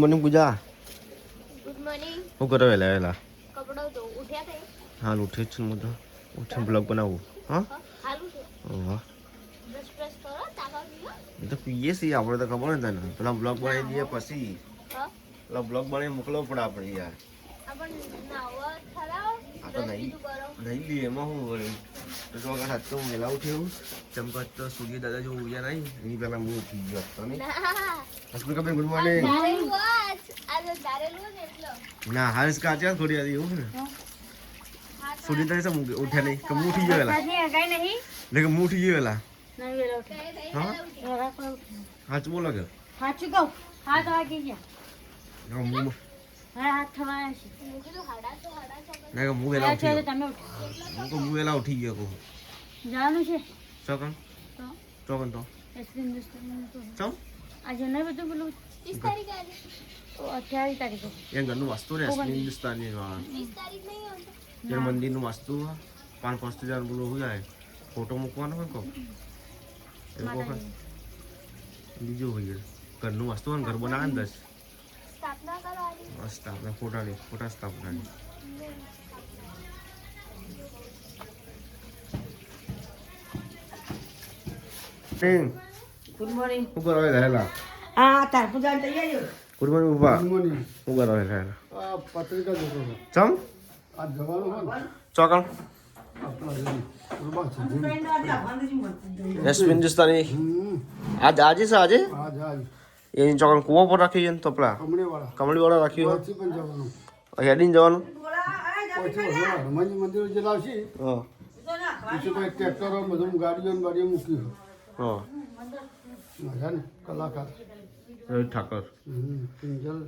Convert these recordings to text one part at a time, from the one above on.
Morning પૂજા. Good morning. હું કરો વહેલા કપડો તો ઉઠ્યા તે? હાલ ઉઠી જ છું હું તો. ઉઠીને બ્લોગ બનાવું. હા હાલું છે. ઓહ બ્રશ કરો તાકા પીઓ. એ તો પીએ છીએ આપણે તો ખબર ને તને. પેલા બ્લોગ બનાવી દઈએ પછી હા પેલા બ્લોગ બનાવી મોકલવો પડે આપણે યાર. આપણ નાવા ખરાવ. આ તો નહીં લઈએ એમાં શું વળી તો જો આગળ હાથ તો હું વહેલા ઉઠ્યું ચમકત તો સૂર્ય દાદા જો ઉગ્યા નહીં એની પહેલાં હું ઉઠી ગયો હતો નહીં. હસમુખ બેન ગુડ મોર્નિંગ. દારેલું આજ આજે દારેલું ને એટલો. ના હારીસ કાચ્યા થોડી વાર એવું ને સૂર્ય દાદા સમ ઉઠ્યા નહીં કે હું ઉઠી ગયો વહેલા કઈ નહીં. એટલે હું ઉઠી ગયો વહેલા. નહીં વેલો ઉઠે. હા સાચું બોલો કે સાચું કહું. હાથ વાગી ગયા. હું હાથ થવાયા છે. હું કીધું હાડા તો ના હું વહેલા ઉઠી ગયો. તમે હું તો હું વહેલા ઉઠી ગયો કહું જવાનું છે ચોકન તો ચોકન તો ચમ આજે નહીં બધું પેલું 30 તારીખે આજે તો 28 તારીખે એ ઘરનું વાસ્તુ ને હિન્દુસ્તાની 30 તારીખ નહીં આવતો. જે મંદિરનું વાસ્તુ 5-5 બોલો શું જાય ફોટો મૂકવાનો હોય કહો એવું કહો બીજું હોય ઘરનું વાસ્તુ હોય ને ઘર બનાવે ને 10 સ્થાપના કરવાની. સ્થાપના ફોટા સ્થાપનાની ગુડ મોર્નિંગ. શું કરો રહેલા હા તાર પૂજા તૈયારી. ગુડ મોર્નિંગ પપ્પા શું કરો રહેલા પત્રિકા જોતો ચમ આ જવાનું હોય ચોકન યસ હિન્દુસ્તાની આજે છે આજે આજ આજ એની ચોકન કૂવો પર રાખી છે તો પેલા કમળીવાળા કમળીવાળા રાખ્યું હોય પછી પણ જવાનું હેડીને જવાનું પછી હનુમાનજી મંદિર જે લાવશે હા પછી કોઈ ટ્રેક્ટરો બધું ગાડીઓ ને બાડીઓ મૂક્યું હા મજા ને કલાકાર રોહિત ઠાકર કિંજલ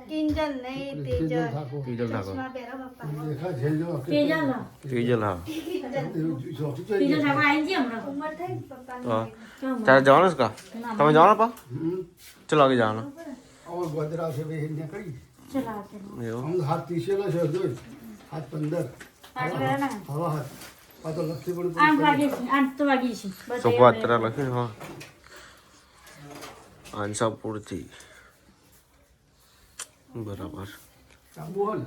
કિંજલ નહીં કિંજલ તેજલ. ઠાકોર તેજલ ઠાકર પહેરો પપ્પા. દેખા જેલજો તેજલ તેજલ હા તેજલ ઠાકોર આવી ગયા હમણાં. ઉંમર થઈ પપ્પાની. હા તારે જવાનું છે કા તમે જવાનું પા ચલો આગે જવાનું और ગોદરા છે બે હિન્ને કરી ચલાવતે એવું हम हाथ तीसेला છે જોઈ હાથ 15 પાછળ ના હવા હાથ આ તો લખી પડી 8 વાગે છે 8 તો વાગી છે બસ સોપા અત્યારે લખ્યું હા આંસાપુરથી બરાબર ચાબુ હોલ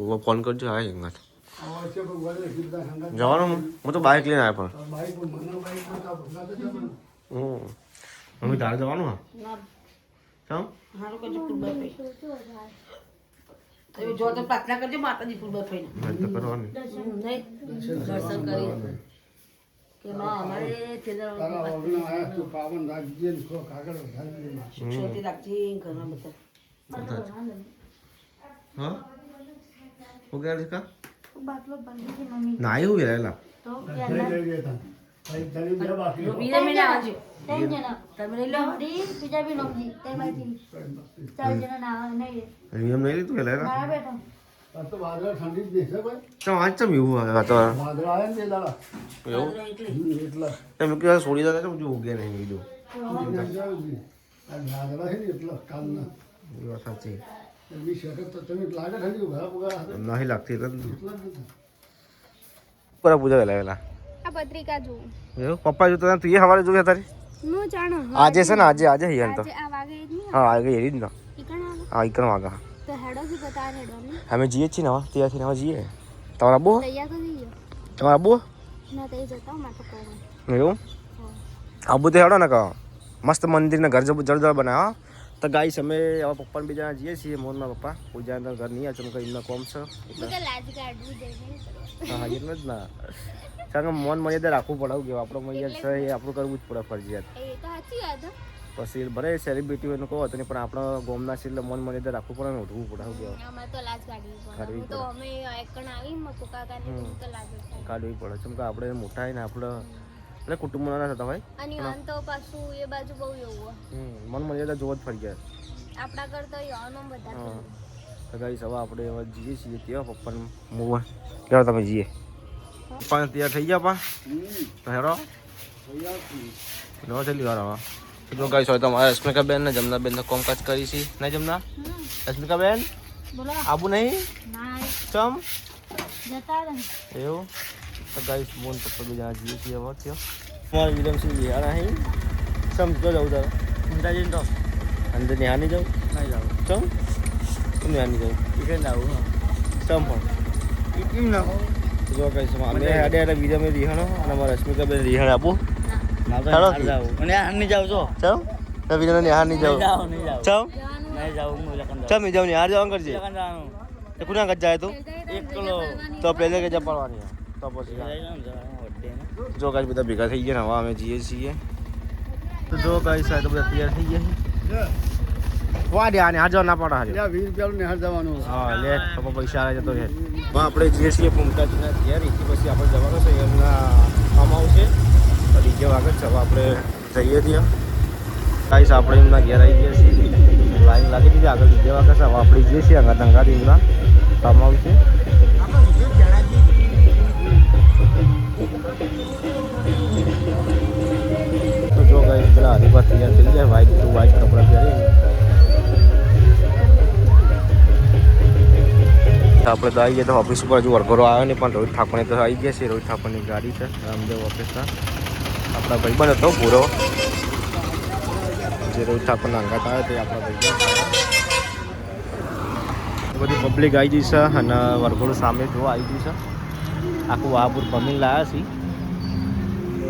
હું ફોન કરજો હા હિંગત આવા છે પણ ગોદરા સીધા સંગત જવાનું હું તો બાઇક લઈને આવ્યો બાઈક મને બાઈક માં તા ભગા તો જવાનું પણ હું તારે જવાનું હા ના ચમ હારું કરજો ફૂલબાઈ ભાઈ. તમે જો તો પ્રાર્થના કરજો માતાજી ફૂલબાઈ ભાઈને. મેં તો કરવાની નહીં દર્શન કરી કે ના અમારે તેના તારા ઓગણા આયા તો પાવન રાખજે ને કો કાગળ વધારી દે શાંતિ રાખજે ઘરના બધા. હા હું ગયા છે કા બાટલો બંધ છે મમ્મી ના એવું ગયેલા તો જઈ જઈ તા ભાઈ જઈ બે બાકી વીરે મેં ના આવજો. 3 જણા તમે લઈ લો. રી બીજા બી નોમજી તેમાંથી 4 જણા ના નહીં એમ નહીં લીધું ગયેલા ના બેઠો આ તો વાદળા ઠંડી જ દેશે ભાઈ ચમ આજ ચમ એવું આવે વાતાવરણ વાદળા આવે ને તે દાડા એવું એટલા તમે કીધું છોડી દાદા ચમ જો ઉગે નહીં કીધું વાદળા છે ને એટલા કાલના એ વાત સાચી એમની શેકત તો તમે લાગે ઠંડી ઘણા પગા નહીં લાગતી એટલે એટલા જ નથી બરાબર પૂજા ગયેલા આ પત્રિકા જોઉં એવું પપ્પા જોતા તું એ સવારે જોયા તારી હું જાણો આજે છે ને આજે હૈયા તો આ વાગે જ નહીં હા આજે એ જ ને ઈકણ આવે હા ઈકણ વાગા તો હેડો થી બતા હેડો ને અમે જઈએ છીએ ને હવે ત્યાંથી હવે જઈએ તમારા બો તૈયાર તો થઈ ગયો તમારા બો ના તઈ જતા મારે તો કોણ એવું આબુ તો હેડો ને કહો મસ્ત મંદિરને ઘર જળજળ બનાવો તો ગાઈસ અમે હવે પપ્પાને બીજા જઈએ છીએ મોરના પપ્પા પૂજાના ઘર નહીં આ ચમકા એમના કોમ છે કે લાજ કાઢવી જઈને હા એટલે જ ના કારણ કે મન મર્યાદા રાખવું પડે કે આપણો મર્યાદા છે એ આપણું કરવું જ પડે ફરજિયાત એ તો સાચી વાત પછી ભલે સેલિબ્રિટી હોય કહો તો નહીં પણ આપણા ગામના છે એટલે મન મર્યાદા રાખવું પડે ને ઉઠવું પડે શું કહેવાય અમારે તો લાજ કાઢવી પડે કાઢવી હું તો અમે એકણ આવી મકુ કાકાને તો હું તો લાજ જ કાઢી. કાઢવી પડે ચમ કે આપણે મોટા હોય ને આપણે એટલે કુટુંબના ના થતા હોય અને અંત પાછું એ બાજુ બહુ એવું મન મર્યાદા જોવો જ ફરજિયાત આપણા કરતા યવાનો બધા હા તો ગાઈસ હવે આપણે હવે જઈએ છીએ ત્યાં પપ્પાને મૂવા ક્યાં તમે જઈએ પપ્પાને તૈયાર થઈ ગયા પા તો હેરો નો છેલ્લી વાર હવે જો ગાઈસ હોય તો મારા અસ્મિકા બેન ને જમના બેન કોમકાજ કરી છે નહીં જમના અસ્મિકા બેન બોલો આબુ નહીં ના ચમ જતા રહે એવું તો ગાઈસ બોન પપ્પા બીજા જઈએ છીએ હવે ત્યાં મારા વિરમસિંહ બિહાર અહીં સમજો જાઉં તારે ઊંધા જઈને તો અંદર નેહા નહીં જાઉં નહીં જાવ ચમ કેમ નેહા નહીં જાઉં ટિકિટ લાવું ચમ પણ કેમ ના જો કઈ છે અમે અડે અડે બીજા મેં રિહાણો અને અમારા રશ્મિકા બેન રિહાણ આપું ચાલો અને આ નહીં જાવ છો ચમ રવિના નેહા નહીં જાઉં નહીં જાવ ચમ નહીં જાવ હું લખન ચમ નહીં જાઉં નેહાર જવાનું કરજે જવાનું તો કુના કદ જાય તું એકલો તો પહેલે કે જપાડવાની તો પછી જો કાંઈ બધા ભેગા થઈ ગયા ને હવે અમે જઈએ છીએ તો જો કાંઈ સાહેબ બધા તૈયાર થઈ ગયા વાડે આને હાજર ના પડે હાજર 20 રૂપિયાનું નિહાળ જવાનું હા લે તો પૈસા આવે જતો રહે આપણે જઈએ છીએ પુમતાજીના ઘેર એથી પછી આપણે જવાનું છે એમના ફાર્મ હાઉસ છે તો ડીજે વાગત છે હવે આપણે જઈએ ત્યાં કાંઈ આપણે એમના ઘેર આવી ગયા છીએ લાઈન લાગી દીધી આગળ ડીજે વાગત છે હવે આપણે જઈએ છીએ અંગાત એમના ફાર્મ હાઉસ છે તો જો કાંઈ પેલા હરિભા તૈયાર થઈ જાય વ્હાઈટ કપડાં પહેરી આપણે તો આવી ગયા તો ઓફિસ ઉપર હજુ વરઘોડો આવ્યો નહીં પણ રોહિત ઠાકોરની તો આવી ગયા છે રોહિત ઠાકોરની ગાડી છે રામદેવ ઓફિસના આપણા ભાઈબંધ હતો પૂરો જે રોહિત ઠાકોરના અંગાત આવે તે આપણા ભાઈબંધ બધી પબ્લિક આવી ગઈ છે અને વરઘોડું સામે જોવા આવી ગયું છે આખું વાહપુર પમીને લાવ્યા છીએ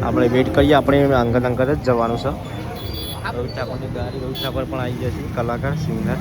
આપણે વેઇટ કરીએ આપણે અંગત જ જવાનું છે રોહિત ઠાકોરની ગાડી રોહિત ઠાકોર પણ આવી ગયા છે કલાકાર સિંગર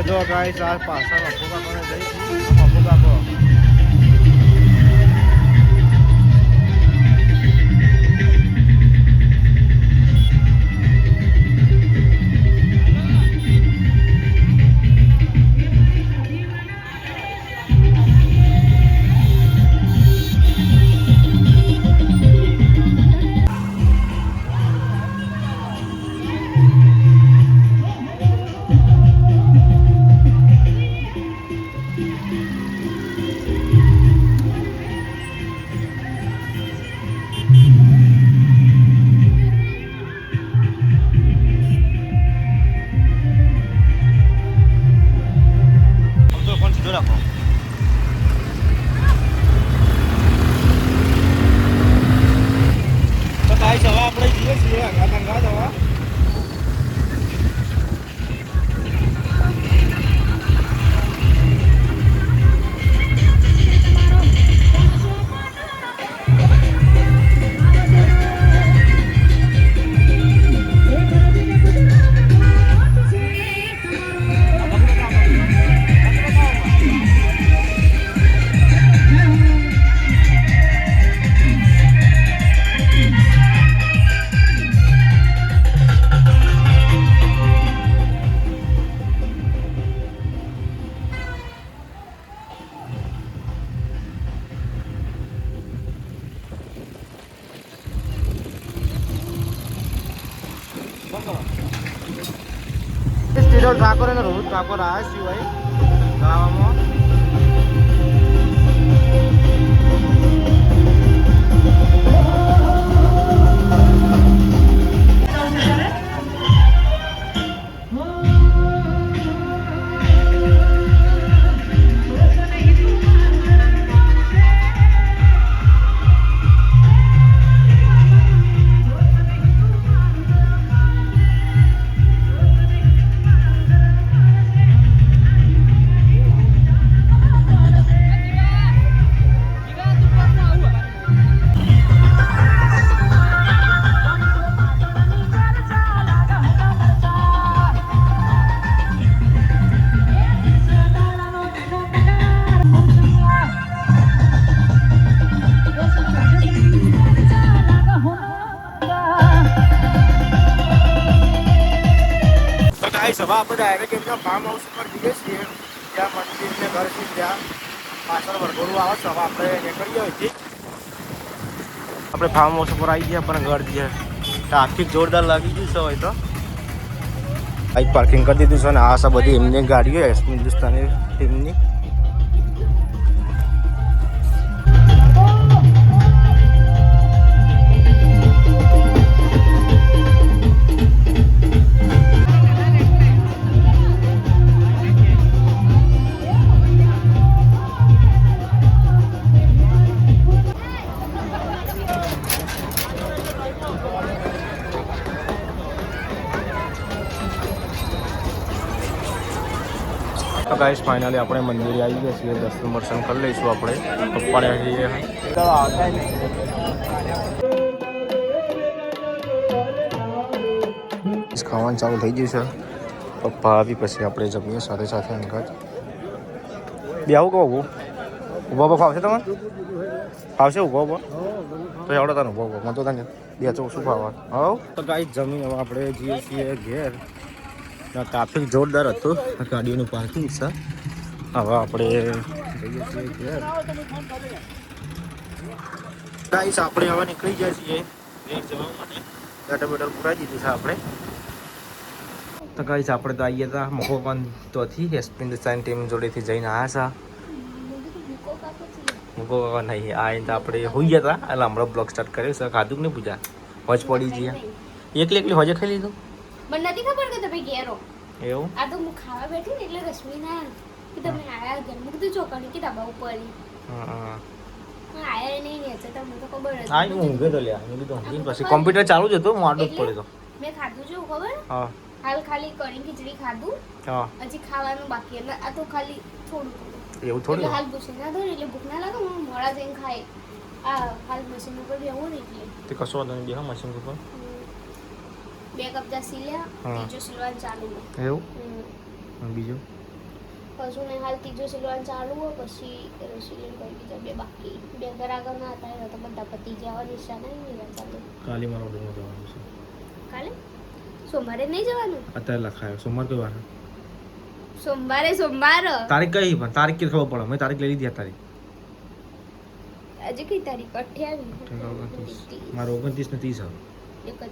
જો ગાઈસ આ પાછળ અપુ કાકોને જઈ અપુ કાકો સ્ટીરો ઠાકોર અને રોહિત ઠાકોર આવ્યા સિવાય ગાવામાં હવે આપણે ડાયરેક્ટ એમના ફાર્મ હાઉસ ઉપર જઈએ છીએ ત્યાં મંદિરને ઘર છે ત્યાં પાછળ વરઘોડું આવે છે. હવે આપણે નીકળીએ અહીંથી. આપણે ફાર્મ હાઉસ ઉપર આવી ગયા પણ ઘર જઈએ. ટ્રાફિક જોરદાર લાગી ગયું છે હોય તો બાઇક પાર્કિંગ કરી દીધું છે અને આ છે બધી એમની ગાડીઓ હિન્દુસ્તાની ટીમની. તો ગાઈસ ફાઇનલી આપણે મંદિરે આવી ગયા છીએ. દર્શન દર્શન કરી લઈશું આપણે. પપ્પાને જઈએ ખાવાનું ચાલુ થઈ ગયું છે. પપ્પા આવી પછી આપણે જમીએ સાથે સાથે અંગાત. બે આવું કહો ઊભો ઊભો ફાવશે તમને? ફાવશે ઊભો ઊભો તો એવડો તને ઊભો મને તો તને બે તો શું ફાવવા. હા તો ગાઈસ જમીન હવે આપણે જઈએ છીએ ઘેર. ટ્રાફિક જોરદાર હતું. ગાડીઓનું પાર્કિંગ છે. હવે આપણે જઈએ છીએ ઘેર. ગાઈસ આપણે હવે નીકળી ગયા છીએ ઘેર જવા માટે. ગાડા બેટર પુરાઈ દીધું છે આપણે. તો ગાઈસ આપણે તો આવીએ હતા મહોબાન તોથી એસપી હિન્દુસ્તાન ટીમ જોડેથી જઈને આવ્યા હતા. મૂકો નહીં આવીને તો આપણે હોઈ ગયા હતા એટલે હમણાં બ્લોગ સ્ટાર્ટ કર્યો છે. ખાધું કે નહીં પૂજા? હોજ પડી જઈએ એકલી એકલી હોજે ખાઈ લીધું. મને નથી ખબર કે તમે ઘેરો. એવું આ તો હું ખાવા બેઠી ને એટલે રશ્મિના કે તમે આયા ઘર મૂકી દો ચોકડી કે ધાબા ઉપર હા આયા નહીં ને છે તમને તો ખબર જ આ હું ઊંઘે તો લ્યા મેં કીધું ઊંઘીને પછી કોમ્પ્યુટર ચાલુ જ હતું હું આડો જ પડ્યો. મેં ખાધું છે ખબર હા હાલ ખાલી કઢી ખીચડી ખાધું હા હજી ખાવાનું બાકી એટલે આ તો ખાલી થોડું એવું એટલે થોડું. હાલ ભૂસી ના દો ને એટલે ભૂખ ના લાગે હું મોડા જઈને ખાય આ હાલ મશીન ઉપર બેહું ને એટલે તે કશો વાંધો નહીં બેહો મશીન ઉપર. 2 કપચા સીલ્યા હા. ત્રીજો સિલવાનું ચાલુ છે. એવું અને બીજું પછી ને હાલ ત્રીજો સિલવાનું ચાલુ હોય પછી સિલિંગ કરી દીધા 2 બાકી 2 ઘર આગળ ના હતા એ તો બધા પતી જવા નિશા નહીં ચાલુ. કાલે મારો ઓર્ડરમાં જવાનું છે. કાલે સોમવારે નહીં જવાનું. અત્યારે લખાયો સોમવાર કઈ વાર સોમવાર તારીખ કઈ પણ તારીખ કે ખબર પડે મેં તારીખ લઈ લીધી તારીખ આજે કઈ તારીખ 28 મારો 29 ને 30 31